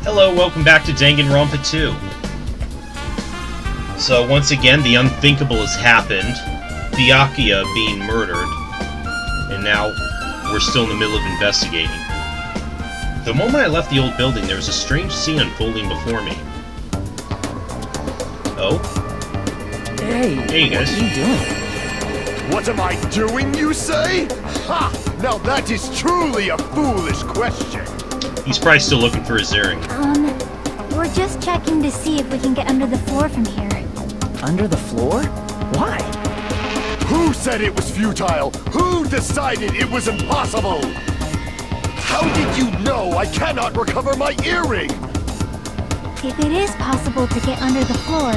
Hello, welcome back to Danganronpa 2. So, once again, the unthinkable has happened. Byakuya being murdered. And now, we're still in the middle of investigating. The moment I left the old building, there was a strange scene unfolding before me. Oh? Hey, you guys. What are you doing? What am I doing, you say? Ha! Now that is truly a foolish question. He's probably still looking for his earring. We're just checking to see if we can get under the floor from here. Under the floor? Why? Who said it was futile? Who decided it was impossible? How did you know I cannot recover my earring? If it is possible to get under the floor,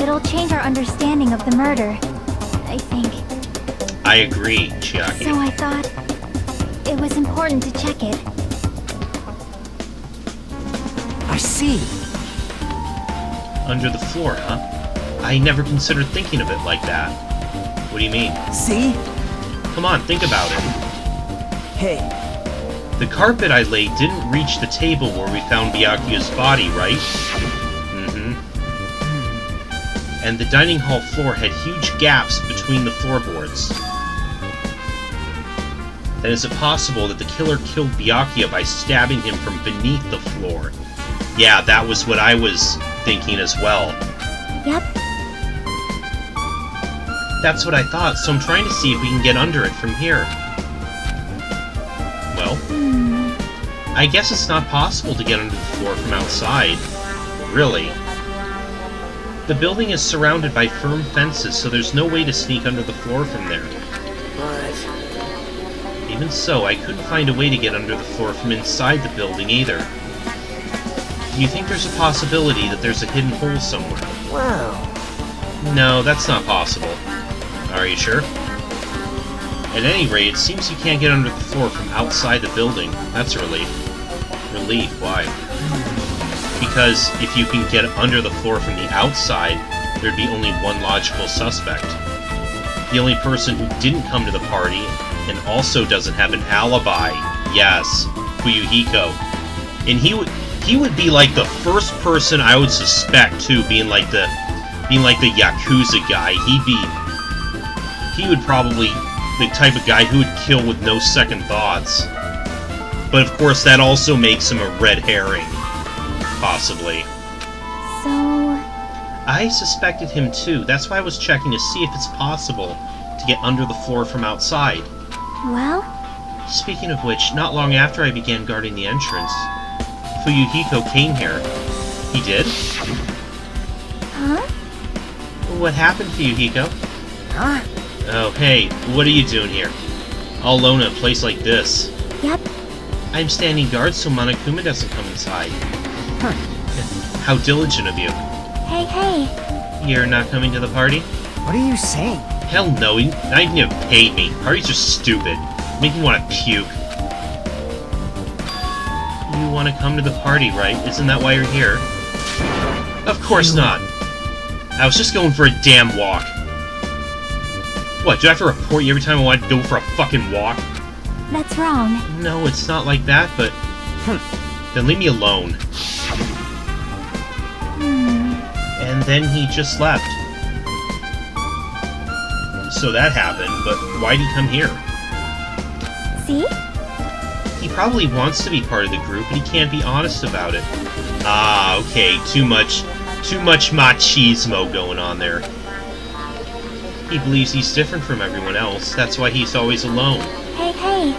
it'll change our understanding of the murder, I think. I agree, Chiaki. So I thought it was important to check it. I see. Under the floor, huh? I never considered thinking of it like that. What do you mean? See? Come on, think about it. Hey, The carpet I laid didn't reach the table where we found Byakuya's body, right? Mm-hmm. And the dining hall floor had huge gaps between the floorboards. Then is it possible that the killer killed Byakuya by stabbing him from beneath the floor? Yeah, that was what I was thinking as well. Yep. That's what I thought, so I'm trying to see if we can get under it from here. Well, I guess it's not possible to get under the floor from outside. Really. The building is surrounded by firm fences, so there's no way to sneak under the floor from there. but... Even so, I couldn't find a way to get under the floor from inside the building either. Do you think there's a possibility that there's a hidden hole somewhere? Well... No, that's not possible. Are you sure? At any rate, it seems you can't get under the floor from outside the building. That's a relief. Relief? Why? Because if you can get under the floor from the outside, there'd be only one logical suspect. The only person who didn't come to the party, and also doesn't have an alibi. Yes, Fuyuhiko. And he would be like the first person I would suspect too, being like the Yakuza guy. He would probably the type of guy who would kill with no second thoughts. But of course that also makes him a red herring. Possibly. So... I suspected him too. That's why I was checking to see if it's possible to get under the floor from outside. well? Speaking of which, not long after I began guarding the entrance, Fuyuhiko came here. He did? Huh? What happened, Fuyuhiko? Huh? Oh, hey, what are you doing here? All alone in a place like this. Yep. I'm standing guard so Monokuma doesn't come inside. Huh. How diligent of you. Hey. You're not coming to the party? What are you saying? Hell no, not even have paid me. Parties are stupid. Make me want to puke. You want to come to the party, right? Isn't that why you're here? Of course not. I was just going for a damn walk. What, do I have to report you every time I want to go for a fucking walk? That's wrong. No, it's not like that, but... Then leave me alone. And then he just left. So that happened, but why'd he come here? See? He probably wants to be part of the group, but he can't be honest about it. Ah, okay, too much machismo going on there. He believes he's different from everyone else, that's why he's always alone. Hey.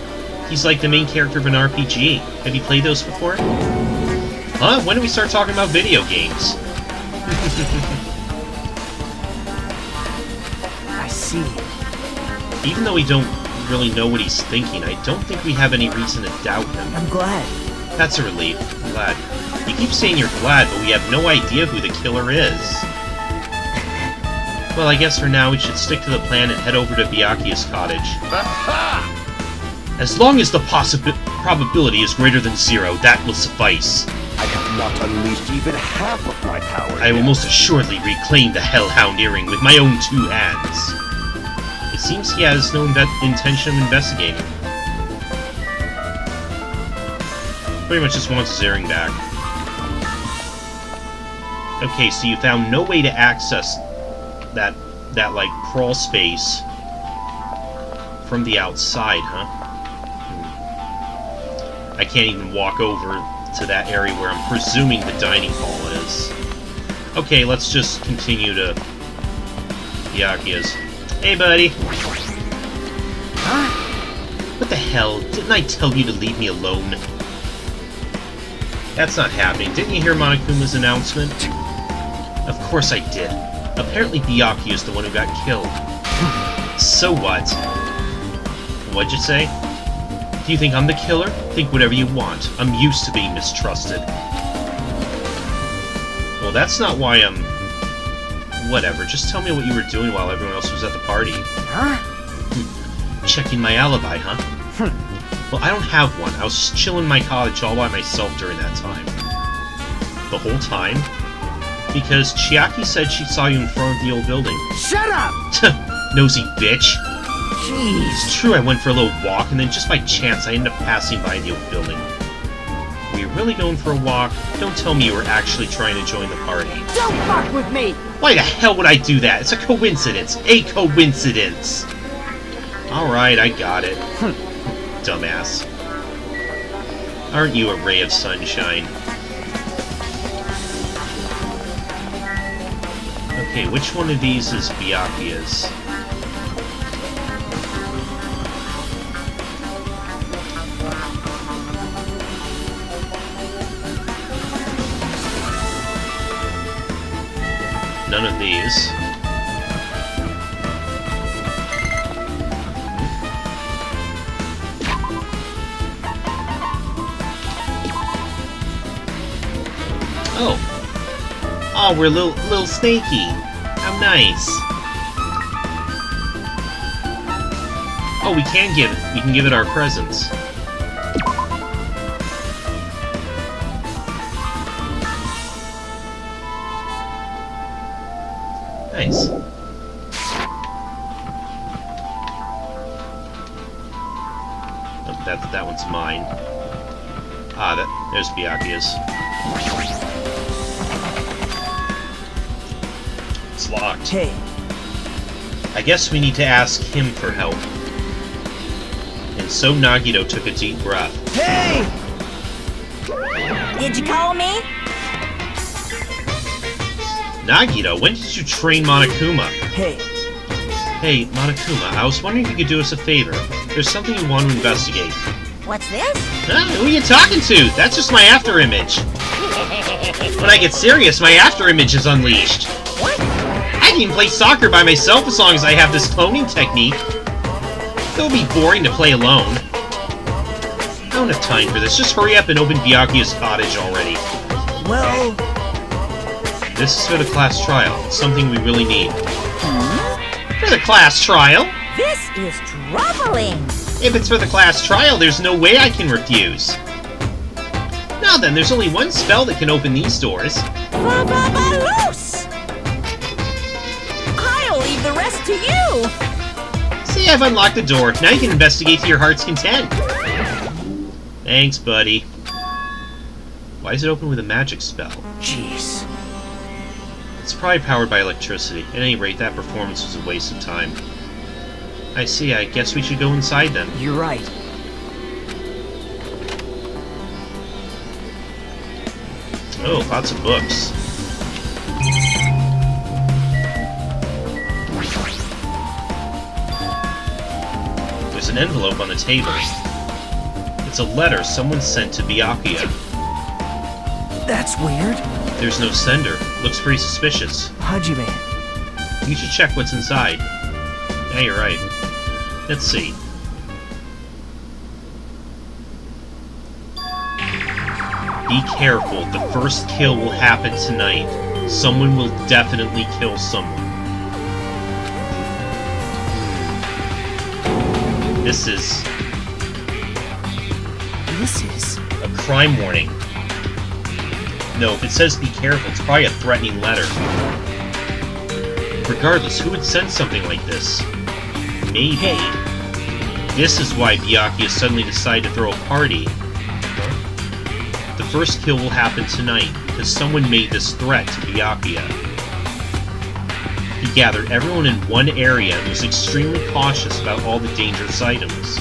He's like the main character of an RPG. Have you played those before? Huh? When did we start talking about video games? I see. Even though we don't really know what he's thinking, I don't think we have any reason to doubt him. I'm glad. That's a relief. I'm glad. You keep saying you're glad, but we have no idea who the killer is. Well, I guess for now we should stick to the plan and head over to Byakuya's cottage. Aha! As long as the probability is greater than 0, that will suffice. I have not unleashed even half of my power. I will yet. most assuredly reclaim the Hellhound earring with my own 2 hands. It seems he has no intention of investigating. Pretty much just wants his earring back. Okay, so you found no way to access that like crawl space from the outside, huh? I can't even walk over to that area where I'm presuming the dining hall is. Okay, let's just continue to Byakuya's. Hey, buddy. Huh? What the hell? Didn't I tell you to leave me alone? That's not happening. Didn't you hear Monokuma's announcement? Of course I did. Apparently Byakuya's the one who got killed. So what? What'd you say? Do you think I'm the killer? Think whatever you want. I'm used to being mistrusted. Well, that's not why I'm... Whatever, just tell me what you were doing while everyone else was at the party. Huh? Checking my alibi, huh? Well, I don't have one. I was just chilling in my cottage all by myself during that time. The whole time? Because Chiaki said she saw you in front of the old building. Shut up! Nosy bitch. Jeez. It's true I went for a little walk, and then just by chance I ended up passing by the old building. Were you really going for a walk? Don't tell me you were actually trying to join the party. Don't fuck with me! Why the hell would I do that? It's a coincidence. A coincidence. Alright, I got it. Dumbass. Aren't you a ray of sunshine? Okay, which one of these is Byakuya's? None of these. Oh. Oh, we're a little snaky. How nice. Oh, we can give it our presents. Nice. Oh, that one's mine. Ah, there's Byakuya's. It's locked. Hey. I guess we need to ask him for help. And so Nagito took a deep breath. Hey! Did you call me? Nagito, when did you train Monokuma? Hey. Hey, Monokuma, I was wondering if you could do us a favor. There's something we want to investigate. What's this? Huh? Who are you talking to? That's just my afterimage. When I get serious, my afterimage is unleashed. What? I can even play soccer by myself as long as I have this cloning technique. It'll be boring to play alone. I don't have time for this. Just hurry up and open Byakuya's cottage already. Well... This is for the class trial. It's something we really need. For the class trial? This is troubling. If it's for the class trial, there's no way I can refuse. Now then, there's only one spell that can open these doors. Loose! I'll leave the rest to you. See, I've unlocked the door. Now you can investigate to your heart's content. Thanks, buddy. Why is it open with a magic spell? Jeez. It's probably powered by electricity. At any rate, that performance was a waste of time. I see. I guess we should go inside then. You're right. Oh, lots of books. There's an envelope on the table. It's a letter someone sent to Byakuya. That's weird. There's no sender. Looks pretty suspicious. Hajime. You should check what's inside. Yeah, you're right. Let's see. Be careful. The first kill will happen tonight. Someone will definitely kill someone. This is a crime warning. No, if it says be careful, it's probably a threatening letter. Regardless, who would send something like this? Maybe. This is why Byakuya suddenly decided to throw a party. The first kill will happen tonight, because someone made this threat to Byakuya. He gathered everyone in one area and was extremely cautious about all the dangerous items.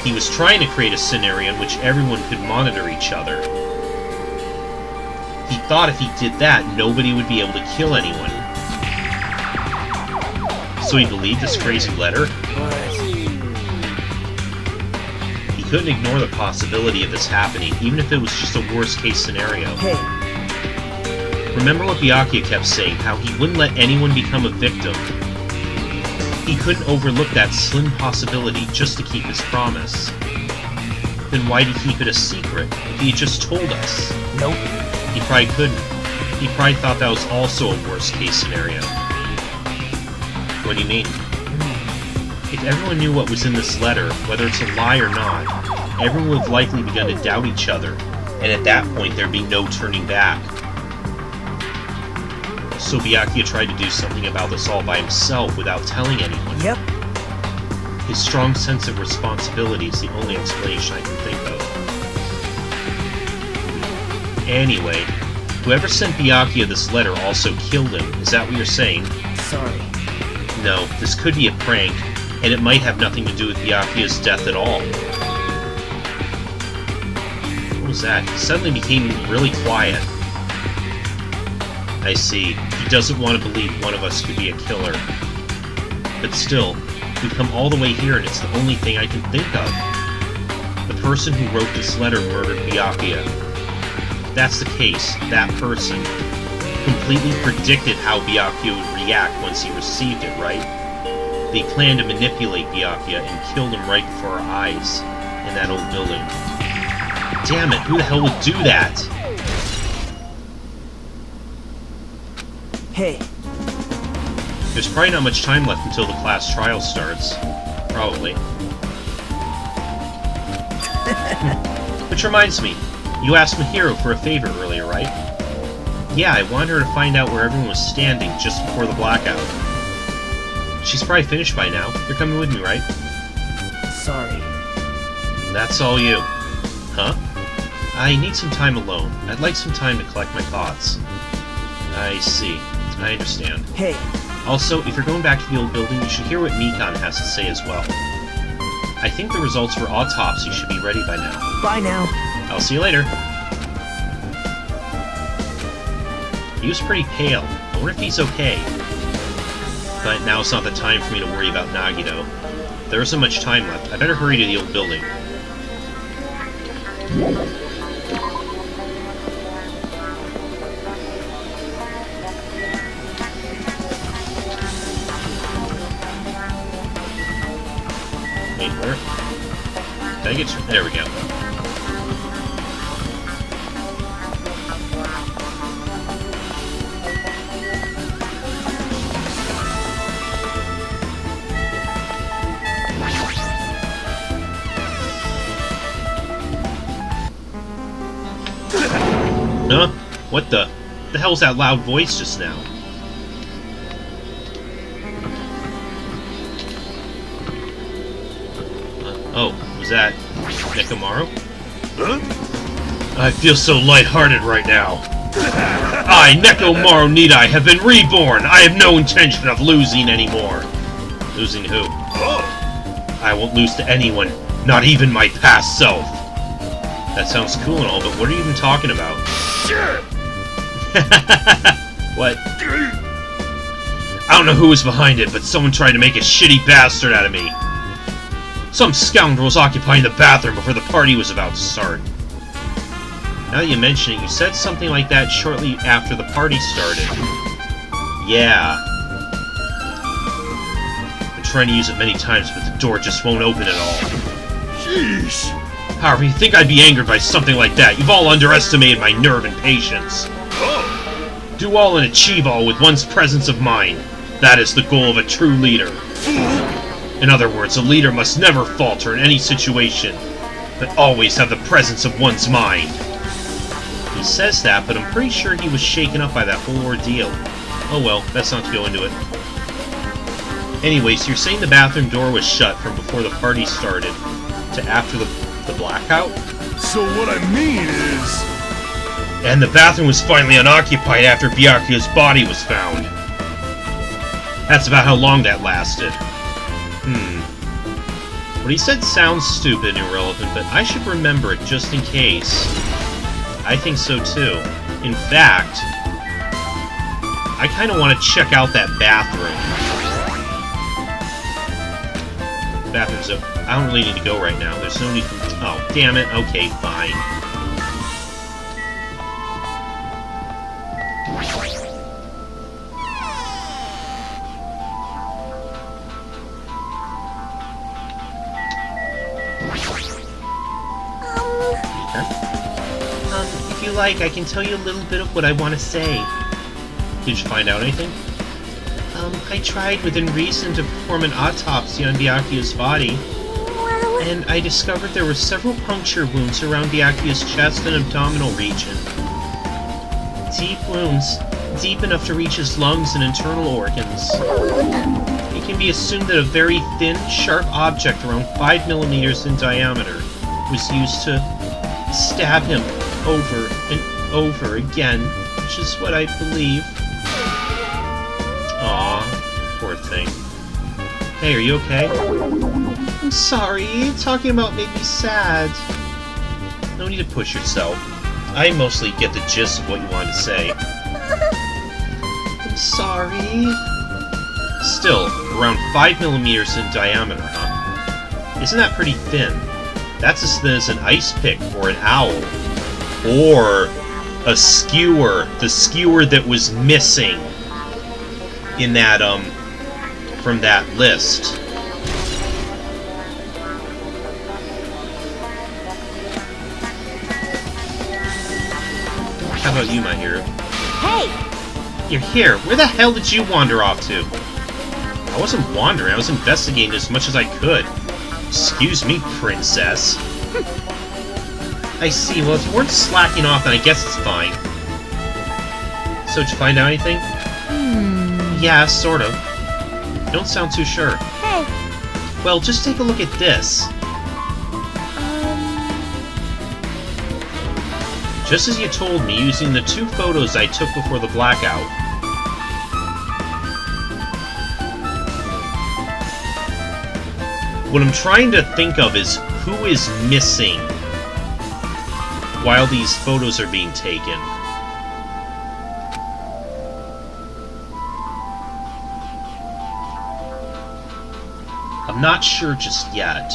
He was trying to create a scenario in which everyone could monitor each other. He thought if he did that, nobody would be able to kill anyone. So he believed this crazy letter? He couldn't ignore the possibility of this happening, even if it was just a worst-case scenario. Hey, Remember what Byakuya kept saying, how he wouldn't let anyone become a victim. He couldn't overlook that slim possibility just to keep his promise. Then why did he keep it a secret if he had just told us? nope. He probably couldn't. He probably thought that was also a worst-case scenario. What do you mean? If everyone knew what was in this letter, whether it's a lie or not, everyone would have likely begun to doubt each other, and at that point there'd be no turning back. So Byakuya tried to do something about this all by himself without telling anyone. Yep. His strong sense of responsibility is the only explanation I can think of. Anyway, whoever sent Byakuya this letter also killed him. Is that what you're saying? Sorry. No, this could be a prank, and it might have nothing to do with Byakuya's death at all. What was that? He suddenly became really quiet. I see. He doesn't want to believe one of us could be a killer. But still, we've come all the way here and it's the only thing I can think of. The person who wrote this letter murdered Byakuya. If that's the case, that person completely predicted how Byakuya would react once he received it, right? They planned to manipulate Byakuya and killed him right before our eyes in that old building. Damn it, who the hell would do that? Hey, There's probably not much time left until the class trial starts. Probably. Which reminds me, you asked Mahiro for a favor earlier, right? Yeah, I wanted her to find out where everyone was standing just before the blackout. She's probably finished by now. You're coming with me, right? sorry. That's all you. Huh? I need some time alone. I'd like some time to collect my thoughts. I see. I understand. Hey, Also, if you're going back to the old building, you should hear what Mikan has to say as well. I think the results for autopsy should be ready by now. bye now. I'll see you later. He was pretty pale. I wonder if he's okay. But now it's not the time for me to worry about Nagito. There isn't much time left. I better hurry to the old building. Wait, where? Did I get to... There we go. Huh? What the hell's that loud voice just now? Oh, was that Nekomaru? Huh? I feel so lighthearted right now. I, Nekomaru Nidai, have been reborn! I have no intention of losing anymore. Losing who? Oh, I won't lose to anyone, not even my past self. That sounds cool and all, but what are you even talking about? shit! What? I don't know who was behind it, but someone tried to make a shitty bastard out of me. Some scoundrel was occupying the bathroom before the party was about to start. Now that you mention it, you said something like that shortly after the party started. Yeah. I've been trying to use it many times, but the door just won't open at all. Sheesh! However, you think I'd be angered by something like that? You've all underestimated my nerve and patience. Oh, Do all and achieve all with one's presence of mind. That is the goal of a true leader. In other words, a leader must never falter in any situation, but always have the presence of one's mind. He says that, but I'm pretty sure he was shaken up by that whole ordeal. Oh well, best not to go into it. Anyways, you're saying the bathroom door was shut from before the party started to after the The blackout? So what I mean is... And the bathroom was finally unoccupied after Byakuya's body was found. That's about how long that lasted. What he said sounds stupid and irrelevant, but I should remember it just in case. I think so too. In fact, I kind of want to check out that bathroom. The bathroom's up. I don't really need to go right now. There's no need for... Oh, damn it. Okay, fine. If you like, I can tell you a little bit of what I want to say. Did you find out anything? I tried within reason to perform an autopsy on Byakuya's body, and I discovered there were several puncture wounds around Byakuya's chest and abdominal region. Deep wounds, deep enough to reach his lungs and internal organs. It can be assumed that a very thin, sharp object around 5 millimeters in diameter was used to stab him over and over again, which is what I believe. Aw, poor thing. Hey, are you okay? I'm sorry, talking about made me sad. No need to push yourself. I mostly get the gist of what you wanted to say. I'm sorry. Still, around 5 millimeters in diameter, huh? Isn't that pretty thin? That's as thin as an ice pick or an owl. Or a skewer. The skewer that was missing in that, from that list. How about you, my hero? Hey! You're here. Where the hell did you wander off to? I wasn't wandering. I was investigating as much as I could. Excuse me, princess. I see. Well, if you weren't slacking off, then I guess it's fine. So, did you find out anything? Yeah, sort of. You don't sound too sure. Hey, Well, just take a look at this. Just as you told me, using the 2 photos I took before the blackout. What I'm trying to think of is who is missing while these photos are being taken. I'm not sure just yet.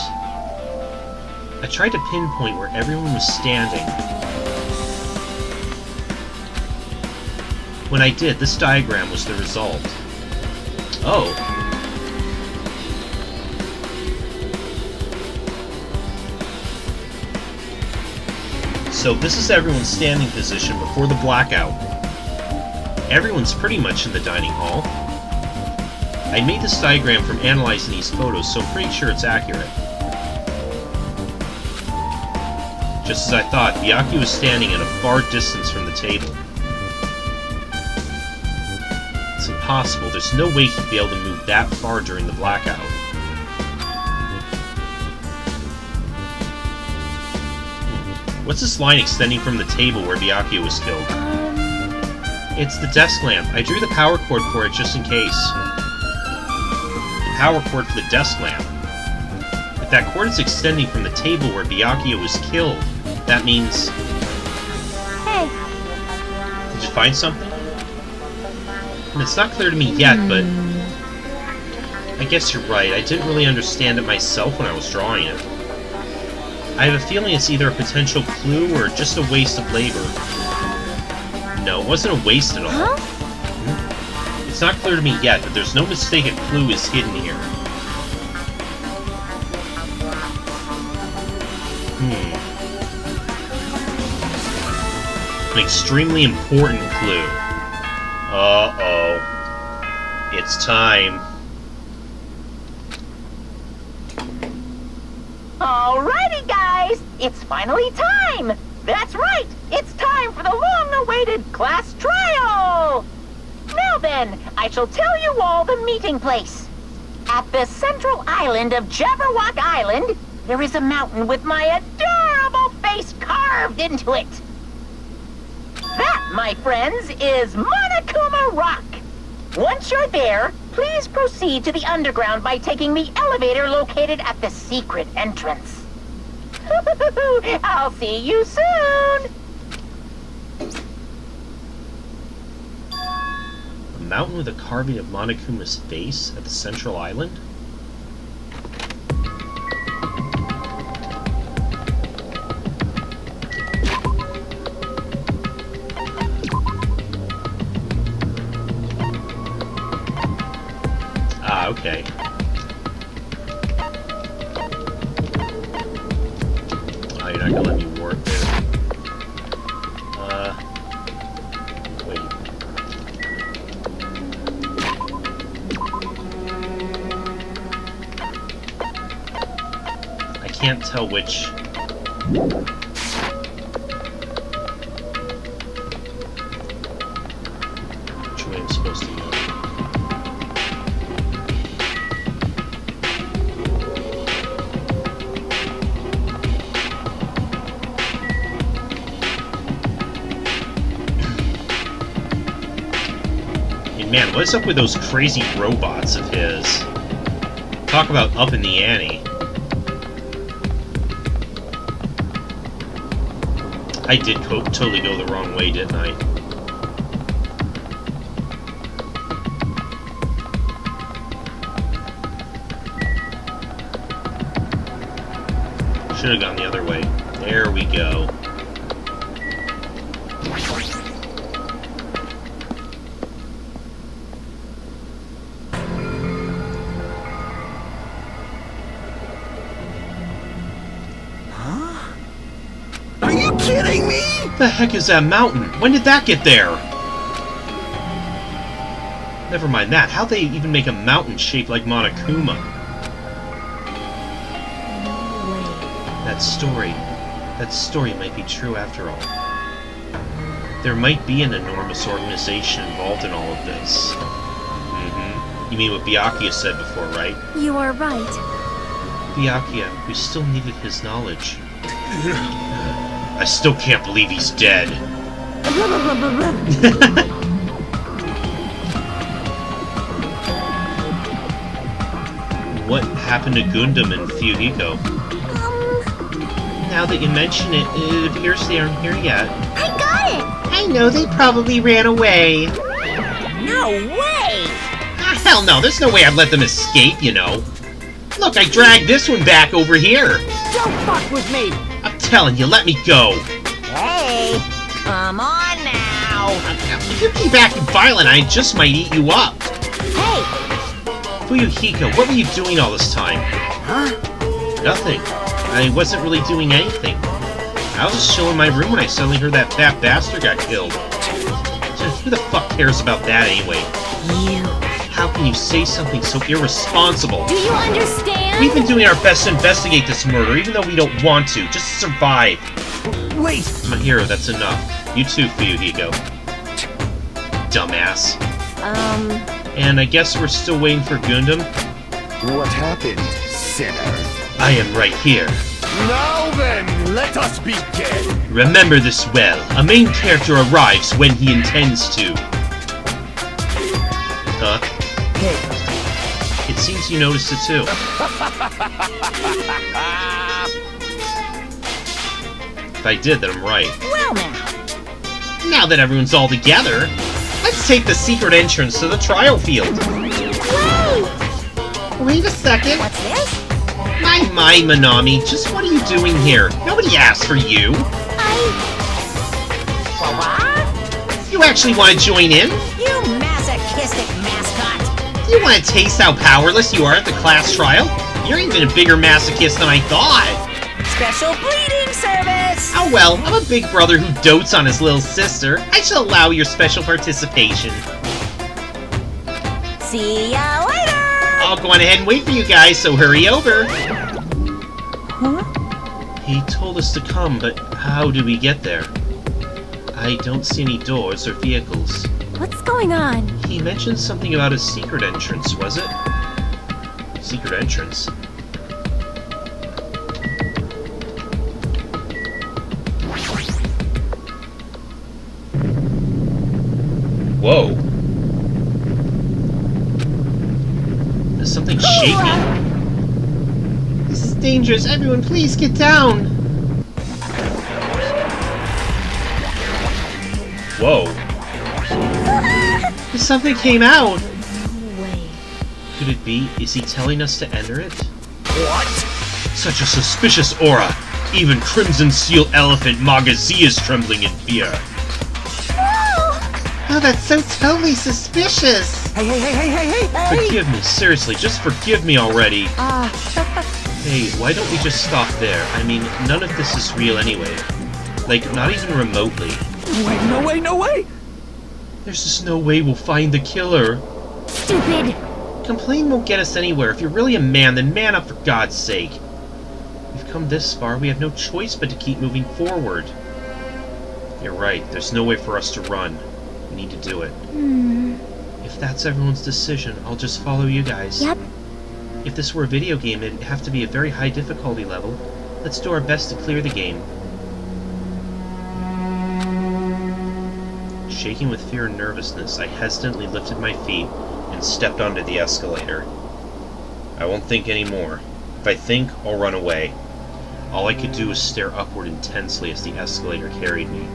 I tried to pinpoint where everyone was standing. When I did, this diagram was the result. Oh. So this is everyone's standing position before the blackout. Everyone's pretty much in the dining hall. I made this diagram from analyzing these photos, so I'm pretty sure it's accurate. Just as I thought, Byakuya was standing at a far distance from the table. It's impossible. There's no way he'd be able to move that far during the blackout. What's this line extending from the table where Byakuya was killed? It's the desk lamp. I drew the power cord for it just in case. The power cord for the desk lamp. If that cord is extending from the table where Byakuya was killed, that means... hey, Did you find something? And it's not clear to me yet, but... I guess you're right. I didn't really understand it myself when I was drawing it. I have a feeling it's either a potential clue or just a waste of labor. No, it wasn't a waste at all. huh? It's not clear to me yet, but there's no mistake a clue is hidden here. An extremely important clue. Uh-oh. It's time. Alrighty, guys! It's finally time! That's right! It's time for the long-awaited class trial! Now then, I shall tell you all the meeting place. At the central island of Jabberwock Island, there is a mountain with my adorable face carved into it. That, my friends, is Monokuma Rock. Once you're there, please proceed to the underground by taking the elevator located at the secret entrance. I'll see you soon! A mountain with a carving of Monokuma's face at the central island? Ah, okay. Oh, you're not gonna let me warp there. Wait. I can't tell which way I'm supposed to go. Man, what's up with those crazy robots of his? Talk about up in the ante. I did totally go the wrong way, didn't I? Should have gone the other way. There we go. Kidding me? The heck is that mountain? When did that get there? Never mind that. How'd they even make a mountain shaped like Monokuma? That story might be true after all. There might be an enormous organization involved in all of this. You mean what Byakuya said before, right? You are right. Byakuya, we still needed his knowledge. I still can't believe he's dead. What happened to Gundam and Fuyuhiko? Now that you mention it, it appears they aren't here yet. I got it! I know, they probably ran away. No way! Ah, hell no, there's no way I'd let them escape, you know. Look, I dragged this one back over here. Don't fuck with me! I'm telling you, let me go. Hey, come on now! If you keep acting violent, I just might eat you up. Hey! Fuyuhiko, what were you doing all this time? Huh? Nothing. I wasn't really doing anything. I was just chilling in my room when I suddenly heard that fat bastard got killed. Who the fuck cares about that anyway? You. How can you say something so irresponsible? Do you understand? We've been doing our best to investigate this murder, even though we don't want to, just to survive. Wait! My hero, that's enough. You too, Fuyuhiko. Dumbass. And I guess we're still waiting for Gundam? What happened, sinner? I am right here. Now then, let us begin! Remember this well. A main character arrives when he intends to. Huh? Hey. It seems you noticed it too. If I did, then I'm right. Well now. Now that everyone's all together, let's take the secret entrance to the trial field. Wait a second. What's this? My, Manami, just what are you doing here? Nobody asked for you. What? You actually want to join in? You masochistic mascot! You want to taste how powerless you are at the class trial? You're even a bigger masochist than I thought. Special bleeding service! Oh well, I'm a big brother who dotes on his little sister. I shall allow your special participation. See ya later! I'll go on ahead and wait for you guys, so hurry over. Huh? He told us to come, but how do we get there? I don't see any doors or vehicles. What's going on? He mentioned something about a secret entrance, was it? Secret entrance? Whoa. There's something shaking. This is dangerous. Everyone, please get down. Whoa. Something came out. No way. Could it be? Is he telling us to enter it? What? Such a suspicious aura. Even Crimson Seal Elephant Magazine is trembling in fear. Oh, that's so totally suspicious. Hey! Forgive me, seriously, just forgive me already. Hey, why don't we just stop there? I mean, none of this is real anyway. Like, not even remotely. No way! There's just no way we'll find the killer. Stupid! Complaining won't get us anywhere. If you're really a man, then man up for God's sake. We've come this far, we have no choice but to keep moving forward. You're right, there's no way for us to run. We need to do it. If that's everyone's decision, I'll just follow you guys. Yep. If this were a video game, it'd have to be a very high difficulty level. Let's do our best to clear the game. Shaking with fear and nervousness, I hesitantly lifted my feet and stepped onto the escalator. I won't think anymore. If I think, I'll run away. All I could do was stare upward intensely as the escalator carried me.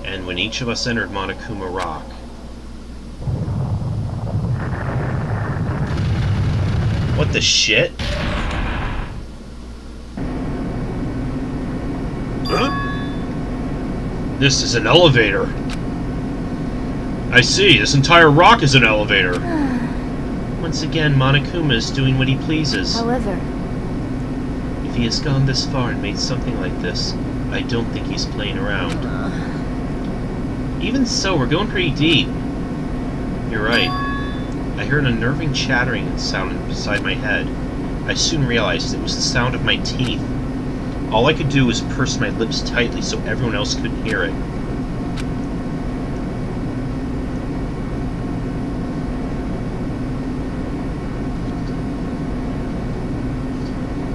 And when each of us entered Monokuma Rock, what the shit? Huh? This is an elevator. I see, this entire rock is an elevator. Once again, Monokuma is doing what he pleases. However, If he has gone this far and made something like this, I don't think he's playing around. Even so, we're going pretty deep. You're right. I heard an unnerving chattering sound beside my head. I soon realized it was the sound of my teeth. All I could do was purse my lips tightly so everyone else couldn't hear it.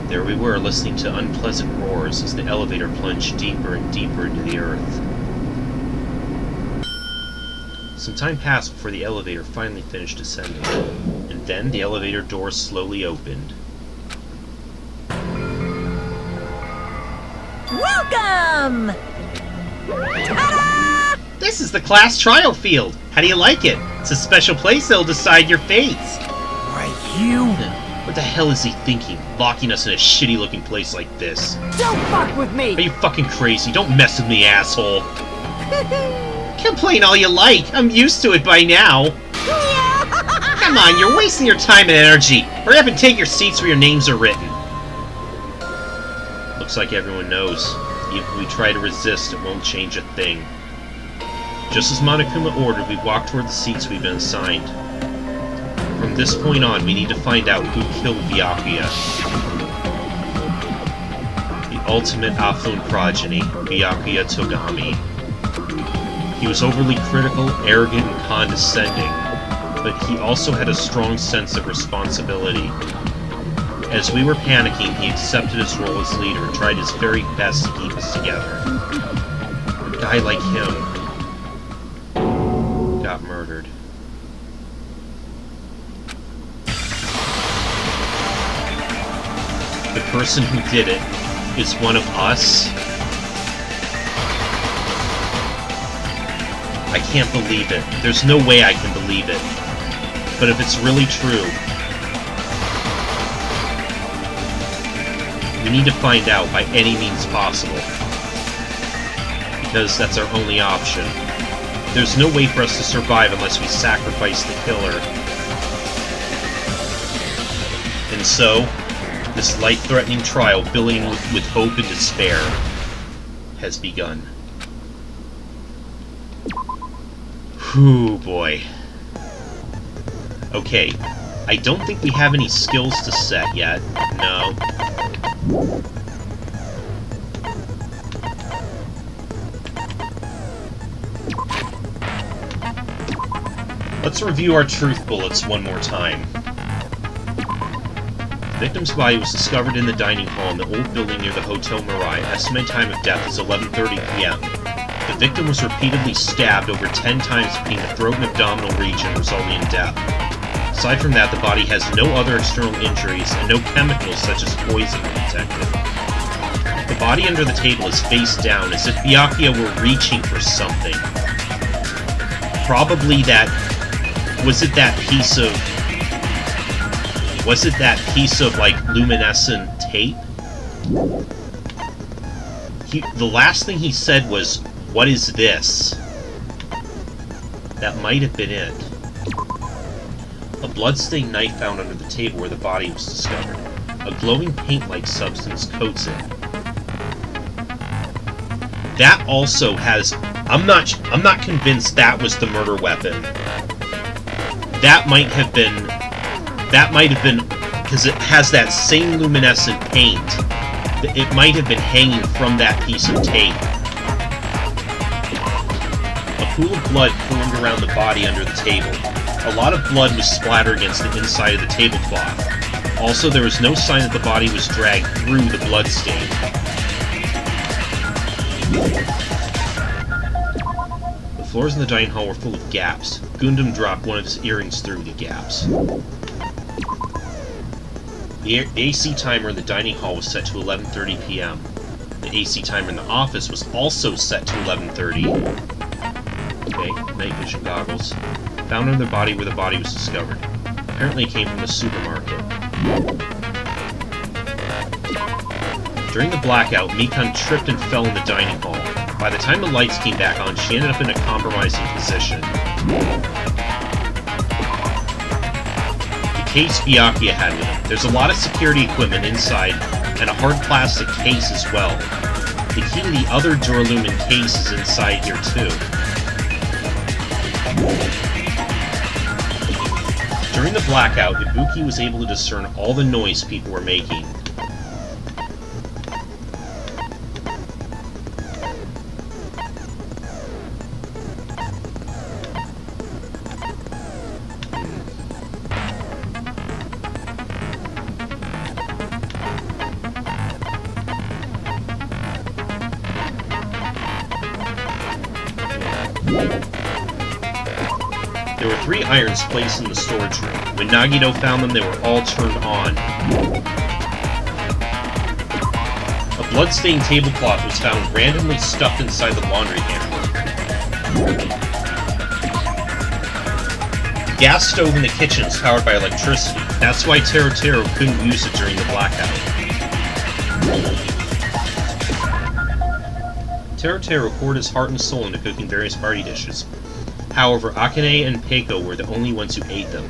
There we were, listening to unpleasant roars as the elevator plunged deeper and deeper into the earth. Some time passed before the elevator finally finished descending, and then the elevator doors slowly opened. Welcome! This is the class trial field! How do you like it? It's a special place that'll decide your fates! Right, you! What the hell is he thinking, locking us in a shitty-looking place like this? Don't fuck with me! Are you fucking crazy? Don't mess with me, asshole! Complain all you like, I'm used to it by now! Come on, you're wasting your time and energy! Hurry up and take your seats where your names are written! Looks like everyone knows. Even if we try to resist, it won't change a thing. Just as Monokuma ordered, we walked toward the seats we've been assigned. From this point on, we need to find out who killed Byakuya. The ultimate Afun progeny, Byakuya Togami. He was overly critical, arrogant, and condescending, but he also had a strong sense of responsibility. As we were panicking, he accepted his role as leader and tried his very best to keep us together. A guy like him got murdered. The person who did it is one of us? I can't believe it. There's no way I can believe it. But if it's really true, we need to find out by any means possible. Because that's our only option. There's no way for us to survive unless we sacrifice the killer. And so, this life-threatening trial, filling with hope and despair, has begun. Whew, boy. Okay, I don't think we have any skills to set yet. No. Let's review our truth bullets one more time. The victim's body was discovered in the dining hall in the old building near the Hotel Mirai. Estimated time of death is 11:30 p.m. The victim was repeatedly stabbed over 10 times between the throat and abdominal region, resulting in death. Aside from that, the body has no other external injuries, and no chemicals such as poison were detected. The body under the table is face down, as if Byakuya were reaching for something. Probably that... Was it that piece of, like, luminescent tape? The last thing he said was, "What is this?" That might have been it. A blood-stained knife found under the table where the body was discovered. A glowing paint-like substance coats it. That also has... I'm not convinced that was the murder weapon. That might have been... Because it has that same luminescent paint. It might have been hanging from that piece of tape. A pool of blood formed around the body under the table. A lot of blood was splattered against the inside of the tablecloth. Also, there was no sign that the body was dragged through the blood stain. The floors in the dining hall were full of gaps. Gundam dropped one of his earrings through the gaps. The AC timer in the dining hall was set to 11:30 p.m. The AC timer in the office was also set to 11:30. Okay, night vision goggles. Found under the body where the body was discovered. Apparently it came from the supermarket. During the blackout, Mikan tripped and fell in the dining hall. By the time the lights came back on, she ended up in a compromising position. The case Byakuya had with him. There's a lot of security equipment inside, and a hard plastic case as well. The key to the other Duralumin case is inside here too. During the blackout, Ibuki was able to discern all the noise people were making. There were 3 irons placed in the storage room. When Nagito found them, they were all turned on. A blood-stained tablecloth was found randomly stuffed inside the laundry hamper. The gas stove in the kitchen is powered by electricity. That's why Tero couldn't use it during the blackout. Tero poured his heart and soul into cooking various party dishes. However, Akane and Peiko were the only ones who ate them.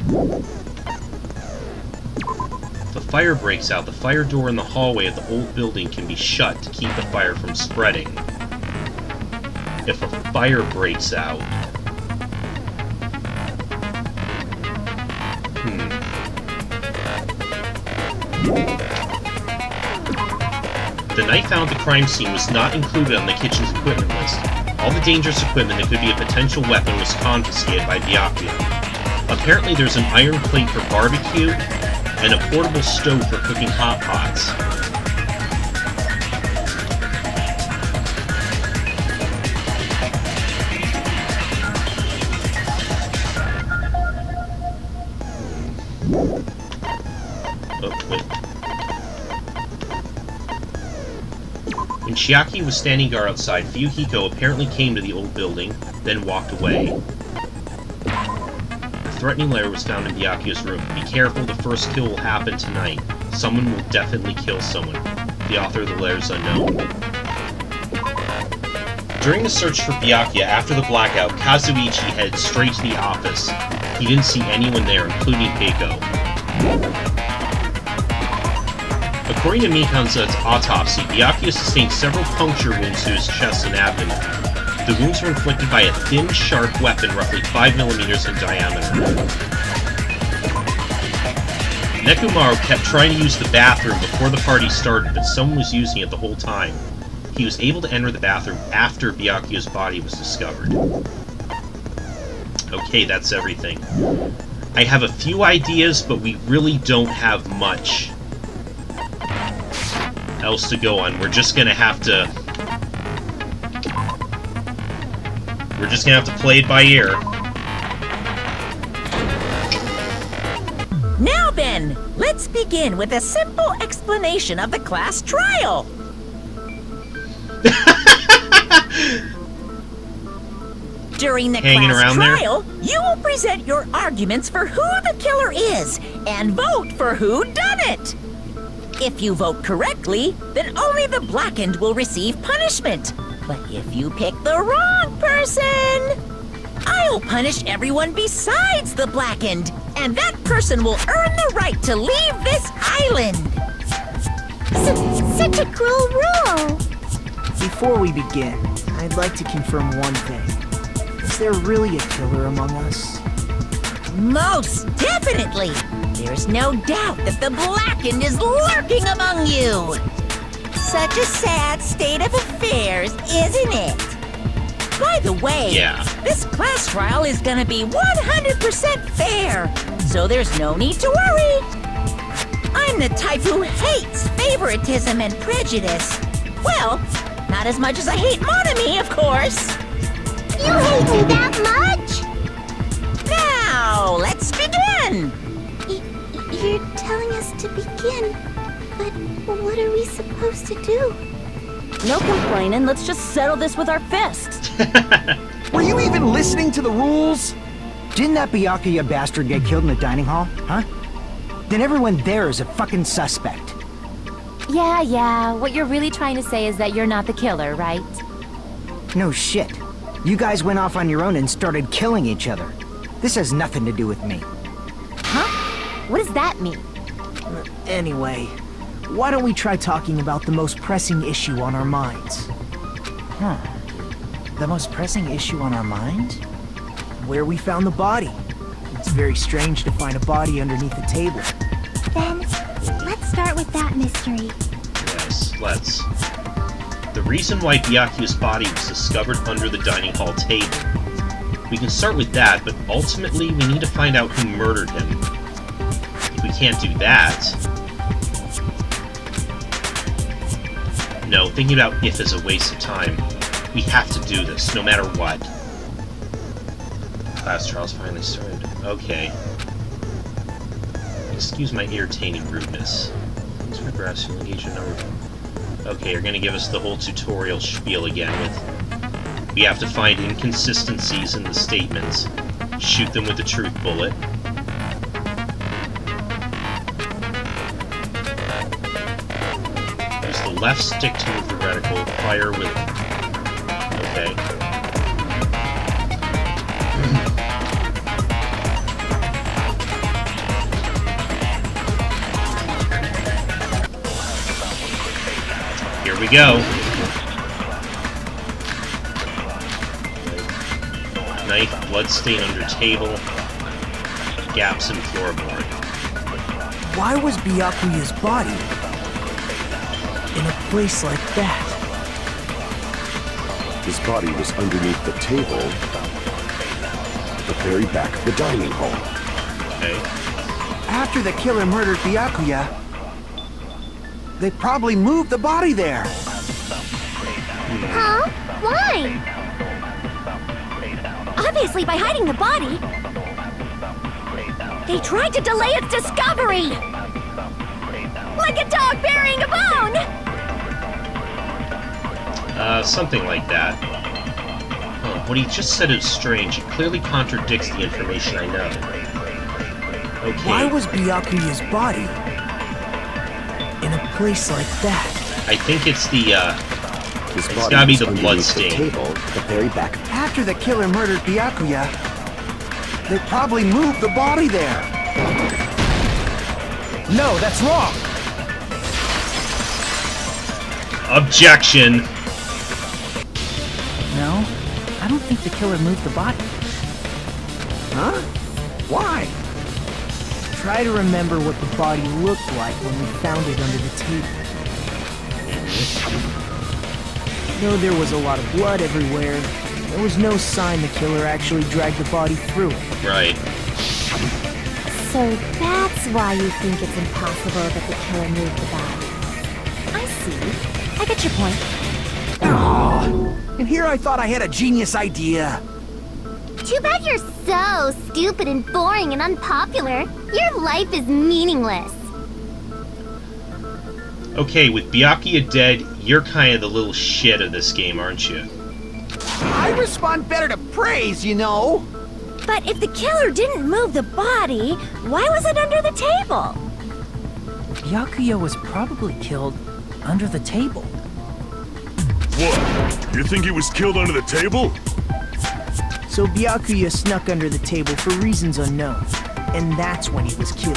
If a fire breaks out, the fire door in the hallway of the old building can be shut to keep the fire from spreading. If a fire breaks out... The knife found at the crime scene was not included on the kitchen's equipment list. All the dangerous equipment that could be a potential weapon was confiscated by Byakuya. Apparently there's an iron plate for barbecue, and a portable stove for cooking hot pots. Oh, wait. When Chiaki was standing guard outside, Fuyuhiko apparently came to the old building, then walked away. A threatening letter was found in Byakuya's room. Be careful, the first kill will happen tonight. Someone will definitely kill someone. The author of the letter is unknown. During the search for Byakuya after the blackout, Kazuichi headed straight to the office. He didn't see anyone there, including Peiko. According to Mikan's autopsy, Byakuya sustained several puncture wounds to his chest and abdomen. The wounds were inflicted by a thin, sharp weapon roughly 5 millimeters in diameter. Nekomaru kept trying to use the bathroom before the party started, but someone was using it the whole time. He was able to enter the bathroom after Byakuya's body was discovered. Okay, that's everything. I have a few ideas, but we really don't have much else to go on. We're just gonna have to We're just gonna have to play it by ear. Now then, let's begin with a simple explanation of the class trial. During the Hanging class around there? trial, you will present your arguments for who the killer is and vote for who done it. If you vote correctly, then only the blackened will receive punishment. But if you pick the wrong person, I'll punish everyone besides the blackened, and that person will earn the right to leave this island. Such a cruel rule. Before we begin, I'd like to confirm one thing. Is there really a killer among us? Most definitely. There's no doubt that the blackened is lurking among you. Such a sad state of affairs, isn't it? By the way, Yeah. this class trial is gonna be 100% fair, so there's no need to worry. I'm the type who hates favoritism and prejudice. Well, not as much as I hate Monami, of course. You hate me that much? Now, let's begin. You're telling us to begin, but what are we supposed to do? No complaining, let's just settle this with our fists. Were you even listening to the rules? Didn't that Byakuya bastard get killed in the dining hall, huh? Then everyone there is a fucking suspect. Yeah, what you're really trying to say is that you're not the killer, right? No shit. You guys went off on your own and started killing each other. This has nothing to do with me. Huh? What does that mean? Anyway, why don't we try talking about the most pressing issue on our minds? Huh. The most pressing issue on our mind? Where we found the body. It's very strange to find a body underneath the table. Then, let's start with that mystery. Yes, let's. The reason why Byakuya's body was discovered under the dining hall table. We can start with that, but ultimately we need to find out who murdered him. If we can't do that... No, thinking about if is a waste of time. We have to do this, no matter what. Class trials finally started. Okay. Excuse my entertaining rudeness. Please progress, you'll engage in number. Okay, you're gonna give us the whole tutorial spiel again with... We have to find inconsistencies in the statements, shoot them with a truth bullet. Use the left stick to move the reticle, fire with... Okay. Here we go. Knife, bloodstain under table, gaps in floorboard. Why was Byakuya's body in a place like that? His body was underneath the table at the very back of the dining hall. Okay. After the killer murdered Byakuya, they probably moved the body there. Huh? Why? Obviously by hiding the body. They tried to delay its discovery! Like a dog burying a bone! Something like that. Huh, what he just said is strange. It clearly contradicts the information I know. Okay. Why was Byakuya's body in a place like that? I think it's the, His It's body gotta be was the underneath bloodstain. the table at the very back. After the killer murdered Byakuya, they probably moved the body there. No, that's wrong. objection. No, I don't think the killer moved the body. Huh? Why? Try to remember what the body looked like when we found it under the table. Though there was a lot of blood everywhere, there was no sign the killer actually dragged the body through it. Right. So that's why you think it's impossible that the killer moved the body. I see. I get your point. Oh, and here I thought I had a genius idea. Too bad you're so stupid and boring and unpopular. Your life is meaningless. Okay, with Byakuya dead, you're kind of the little shit of this game, aren't you? I respond better to praise, you know. But if the killer didn't move the body, why was it under the table? Byakuya was probably killed under the table. What? You think he was killed under the table? So Byakuya snuck under the table for reasons unknown, and that's when he was killed.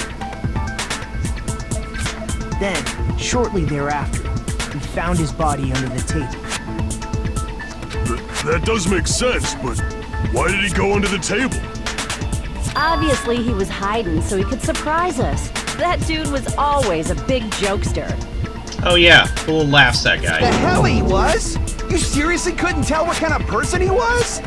Then, shortly thereafter, we found his body under the table. That does make sense, but why did he go under the table? Obviously, he was hiding so he could surprise us. That dude was always a big jokester. Oh yeah, full of laughs, that The guy. hell he was? You seriously couldn't tell what kind of person he was?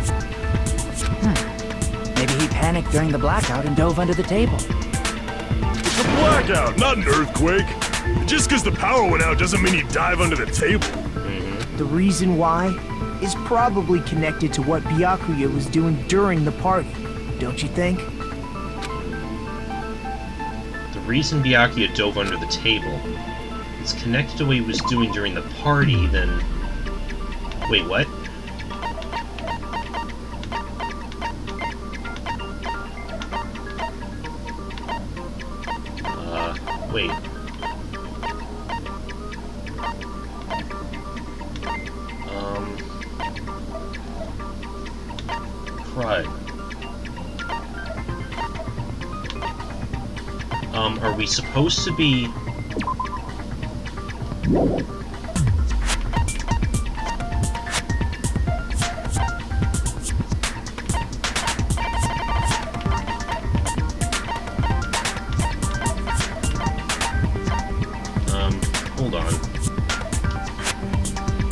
Maybe he panicked during the blackout and dove under the table. It's a blackout, not an earthquake. Just because the power went out doesn't mean you dive under the table. The reason why is probably connected to what Byakuya was doing during the party, don't you think? The reason Byakuya dove under the table is connected to what he was doing during the party, then... Wait, what? Wait. Crud. Are we supposed to be... hold on.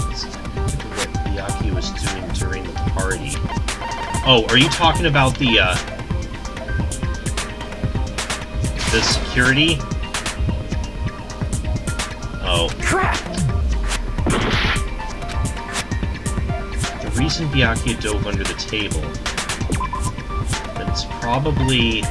Let's look at what Byakuya was doing during the party. Oh, are you talking about the security? Oh. Crap! The reason Byakuya dove under the table, then it's probably...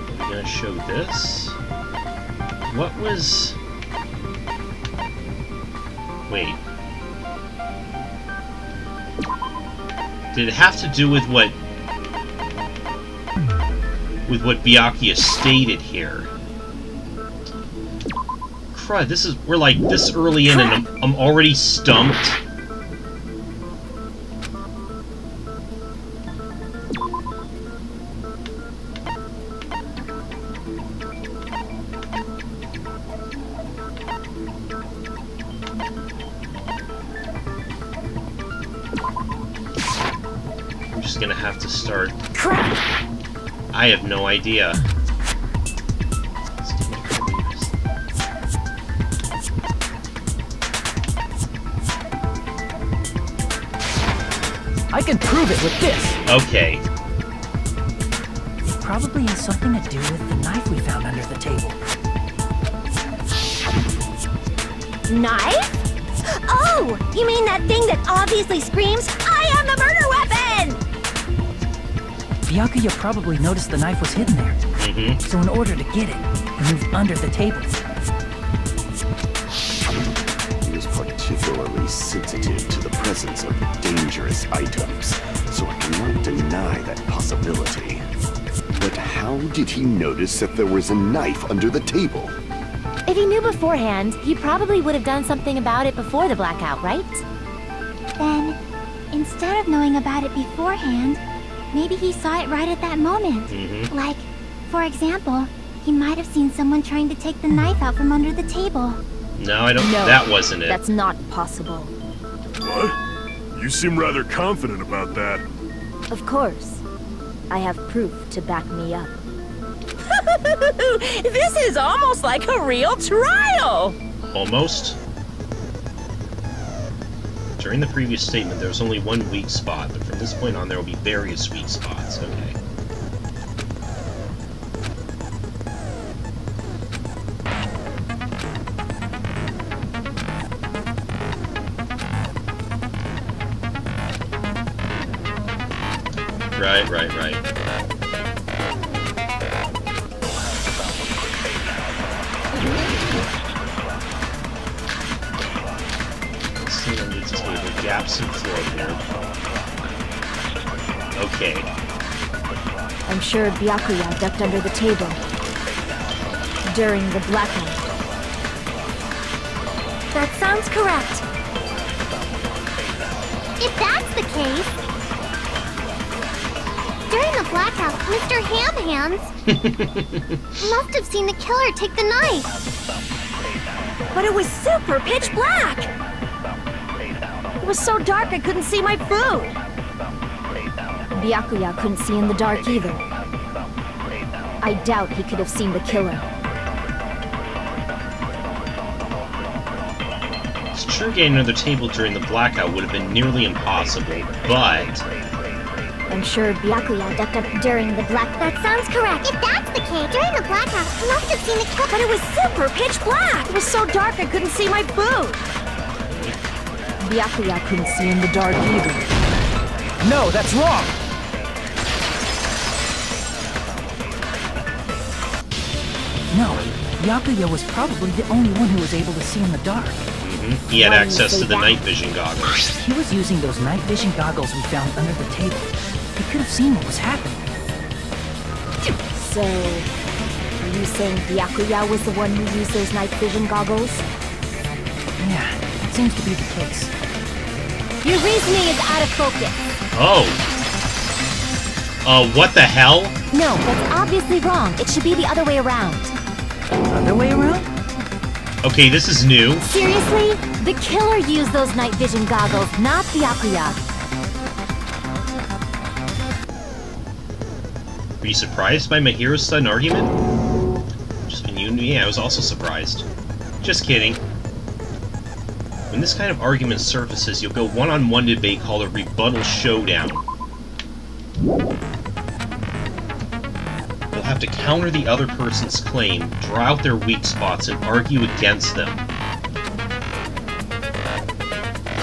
Are we gonna show this? What was... Wait. Did it have to do with what Byakuya stated here? Crud, we're like this early in and I'm already stumped. I'm just gonna have to start. Crap! I have no idea. I can prove it with this. Okay. It probably has something to do with the knife we found under the table. Knife? Oh, you mean that thing that obviously screams, I am the murder weapon! Byakuya probably noticed the knife was hidden there. Mm-hmm. So in order to get it, he moved under the table. He was particularly sensitive to the presence of dangerous items, so I cannot deny that possibility. But how did he notice that there was a knife under the table? If he knew beforehand, he probably would have done something about it before the blackout, right? Then, instead of knowing about it beforehand, maybe he saw it right at that moment. Mm-hmm. Like, for example, he might have seen someone trying to take the knife out from under the table. No, I don't. No, that wasn't it. That's not possible. What? You seem rather confident about that. Of course. I have proof to back me up. This is almost like a real trial! Almost. During the previous statement, there was only one weak spot, but from this point on, there will be various weak spots. Okay. Right. Let's see under the table. Gaps in floor here. Okay. I'm sure Byakuya ducked under the table during the blackout. That sounds correct. If that's the case... During the blackout, Mr. Ham Hands must have seen the killer take the knife. But it was super pitch black! It was so dark I couldn't see my food! Byakuya couldn't see in the dark either. I doubt he could have seen the killer. It's true getting under the table during the blackout would have been nearly impossible, but... I'm sure Byakuya ducked up during the black... That sounds correct. If that's the case, during the blackout, he must have seen the killer. But it was super pitch black! It was so dark I couldn't see my food! Byakuya couldn't see in the dark either. No, that's wrong! No, Byakuya was probably the only one who was able to see in the dark. He had Why do you access say to the that? night vision goggles. He was using those night vision goggles we found under the table. He could have seen what was happening. So, are you saying Byakuya was the one who used those night vision goggles? Yeah, that seems to be the case. Your reasoning is out of focus. Oh. What the hell? No, that's obviously wrong. It should be the other way around. Other way around? Okay, this is new. Seriously? The killer used those night vision goggles, not Byakuya. Were you surprised by Mahiro's sudden argument? Just when you knew, yeah, I was also surprised. Just kidding. When this kind of argument surfaces, you'll go one-on-one debate called a rebuttal showdown. You'll have to counter the other person's claim, draw out their weak spots, and argue against them.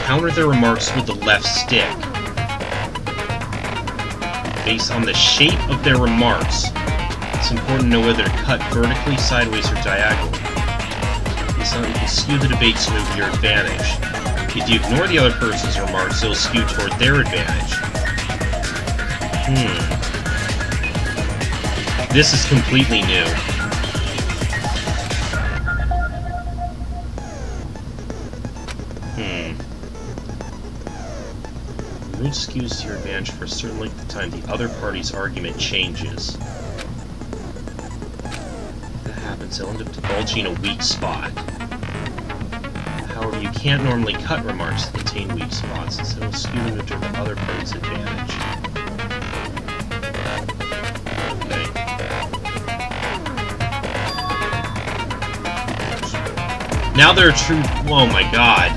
Counter their remarks with the left stick. Based on the shape of their remarks, it's important to know whether to cut vertically, sideways, or diagonally. Based on, you can skew the debate to move your advantage. If you ignore the other person's remarks, they'll skew toward their advantage. This is completely new. The mood skews to your advantage for a certain length of time. The other party's argument changes. If that happens, they'll end up divulging a weak spot. However, you can't normally cut remarks that contain weak spots, so it'll skew them to the other party's advantage. Now they're true. Oh my god.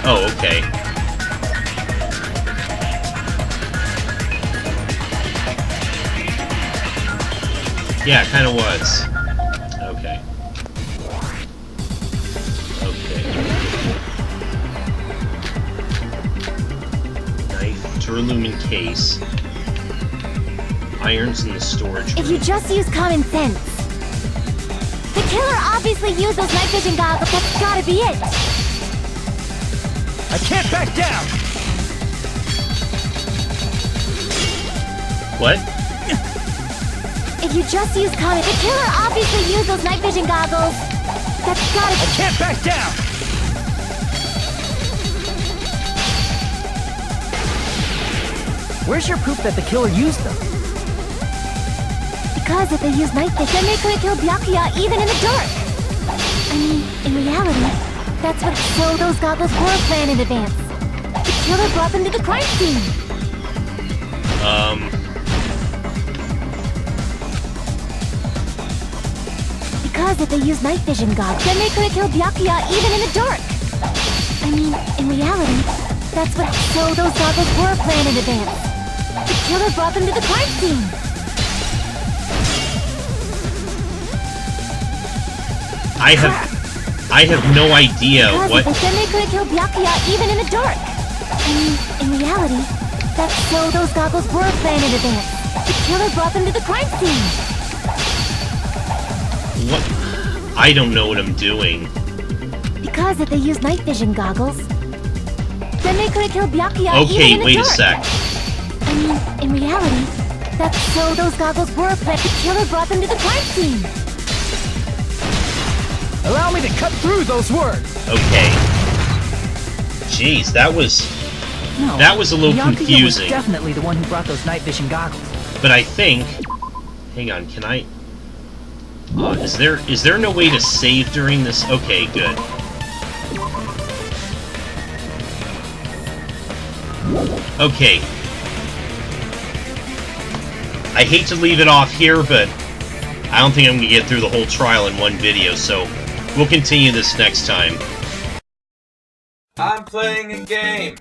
Oh, okay. Yeah, it kind of was. Okay. Duralumin case. Irons in the storage If room. you just use common sense. The killer obviously used those night vision goggles. That's gotta be it. I can't back down! What? If you just use common... The killer obviously used those night vision goggles. That's gotta... I can't back down! Where's your proof that the killer used them? Because if they use night vision, then they couldn't kill Byakuya even in the dark. I mean, in reality, that's what... So those goggles were planned in advance. The killer brought them to the crime scene. Because if they use night vision goggles, then they couldn't kill Byakuya even in the dark. I mean, in reality, that's what... So those goggles were planned in advance. The killer brought them to the crime scene. I have... I have no idea what... Then they couldn't kill Byakuya even in the dark. I mean, in reality, that's so those goggles were planned in advance. The killer brought them to the crime scene. What? I don't know what I'm doing. Because if they used night vision goggles, then they couldn't kill Byakuya even Okay, in the wait a dark. sec. I mean, in reality, that's so those goggles were planned. The killer brought them to the crime scene. Allow me to cut through those words. Okay. Jeez, that was No, a little Byakuya confusing. was definitely the one who brought those night vision goggles. But I think... Hang on, can I... is there no way to save during this? Okay, good. Okay. I hate to leave it off here, but I don't think I'm gonna get through the whole trial in one video, so we'll continue this next time. I'm playing a game.